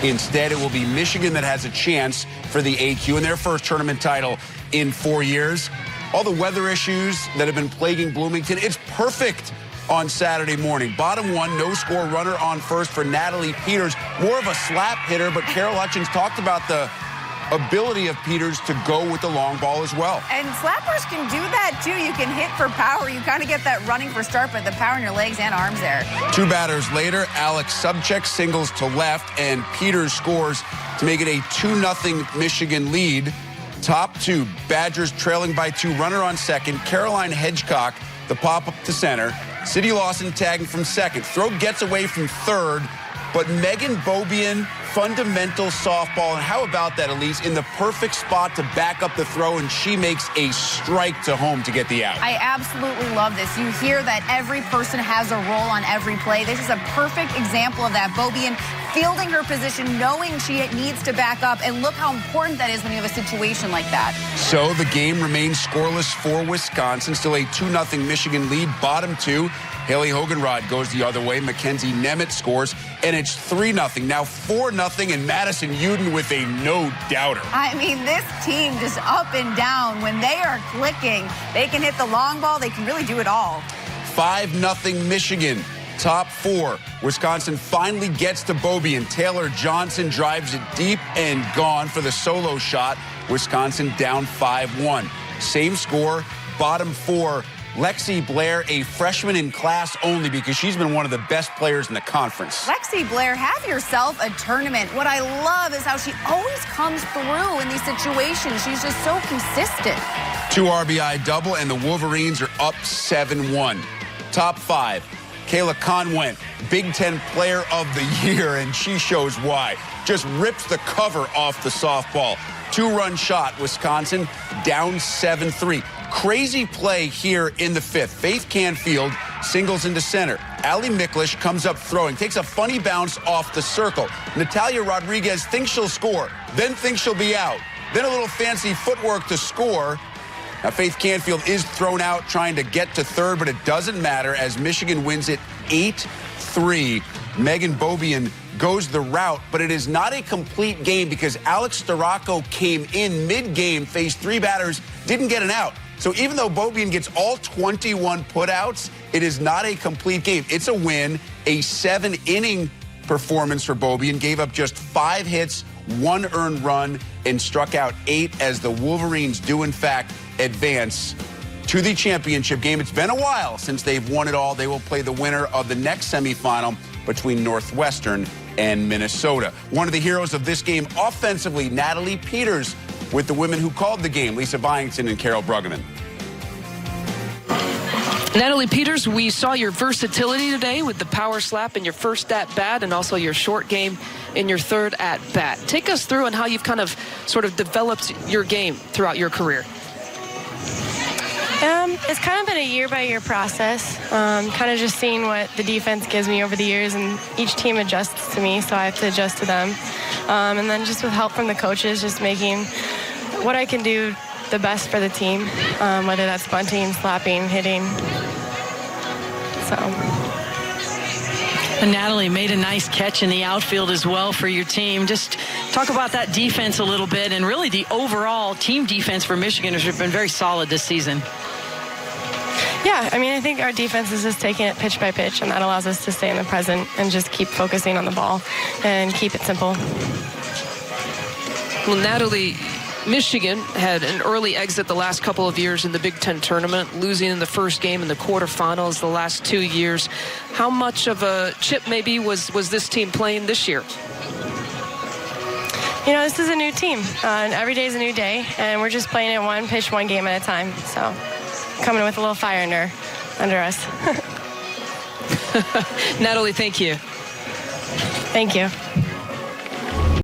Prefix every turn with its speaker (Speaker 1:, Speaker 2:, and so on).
Speaker 1: Instead, it will be Michigan that has a chance for the AQ in their first tournament title in 4 years. All the weather issues that have been plaguing Bloomington, it's perfect on Saturday morning. Bottom one, no-score runner on first for Natalie Peters. More of a slap hitter, but Carol Hutchins talked about the ability of Peters to go with the long ball as well.
Speaker 2: And slappers can do that, too. You can hit for power. You kind of get that running for start, but the power in your legs and arms there.
Speaker 1: 2 batters later, Alex Subcheck singles to left, and Peters scores to make it a 2-0 Michigan lead. Top 2, Badgers trailing by 2, runner on second. Caroline Hedgecock, the pop-up to center. City Lawson tagging from second. Throw gets away from third, but Megan Beaubien, fundamental softball. And how about that, Elise, in the perfect spot to back up the throw, and she makes a strike to home to get the out.
Speaker 2: I absolutely love this. You hear that every person has a role on every play. This is a perfect example of that. Beaubien fielding her position, knowing she needs to back up, and look how important that is when you have a situation like that.
Speaker 1: So the game remains scoreless for Wisconsin. Still a 2-0 Michigan lead. Bottom 2, Haley Hogenrod goes the other way. Mackenzie Nemeth scores, and it's 3-0. Now 4-0, and Madison Uden with a no-doubter.
Speaker 2: I mean, this team just up and down. When they are clicking, they can hit the long ball. They can really do it all.
Speaker 1: 5-0 Michigan. Top 4. Wisconsin finally gets to Beaubien. Taylor Johnson drives it deep and gone for the solo shot. Wisconsin down 5-1. Same score, bottom 4. Lexi Blair, a freshman in class only because she's been one of the best players in the conference.
Speaker 2: Lexi Blair, have yourself a tournament. What I love is how she always comes through in these situations. She's just so consistent.
Speaker 1: 2 RBI double, and the Wolverines are up 7-1. Top 5. Kayla Conwent, Big Ten Player of the Year, and she shows why. Just rips the cover off the softball. 2-run shot, Wisconsin down 7-3. Crazy play here in the 5th. Faith Canfield singles into center. Allie Miklish comes up throwing, takes a funny bounce off the circle. Natalia Rodriguez thinks she'll score, then thinks she'll be out. Then a little fancy footwork to score. Now, Faith Canfield is thrown out trying to get to third, but it doesn't matter as Michigan wins it 8-3. Megan Beaubien goes the route, but it is not a complete game because Alex Storako came in mid-game, faced 3 batters, didn't get an out. So even though Beaubien gets all 21 putouts, it is not a complete game. It's a win, a 7-inning performance for Beaubien, gave up just 5 hits, 1 earned run, and struck out 8 as the Wolverines do, in fact, advance to the championship game. It's been a while since they've won it all. They will play the winner of the next semifinal between Northwestern and Minnesota. One of the heroes of this game offensively, Natalie Peters, with the women who called the game, Lisa Byington and Carol Bruggeman.
Speaker 3: Natalie Peters, we saw your versatility today with the power slap in your first at-bat and also your short game in your third at-bat. Take us through on how you've kind of sort of developed your game throughout your career.
Speaker 4: It's kind of been a year-by-year process, kind of just seeing what the defense gives me over the years, and each team adjusts to me, so I have to adjust to them. And then just with help from the coaches, just making what I can do the best for the team, whether that's bunting, slapping, hitting. So.
Speaker 5: And Natalie made a nice catch in the outfield as well for your team. Just talk about that defense a little bit, and really the overall team defense for Michigan has been very solid this season.
Speaker 4: Yeah, I mean, I think our defense is just taking it pitch by pitch, and that allows us to stay in the present and just keep focusing on the ball and keep it simple.
Speaker 3: Well, Natalie, Michigan had an early exit the last couple of years in the Big Ten tournament, losing in the first game in the quarterfinals the last 2 years. How much of a chip maybe was this team playing this year?
Speaker 4: You know, this is a new team, and every day is a new day, and we're just playing it one pitch, one game at a time. So coming with a little fire under us.
Speaker 3: Natalie, thank you.
Speaker 4: Thank you.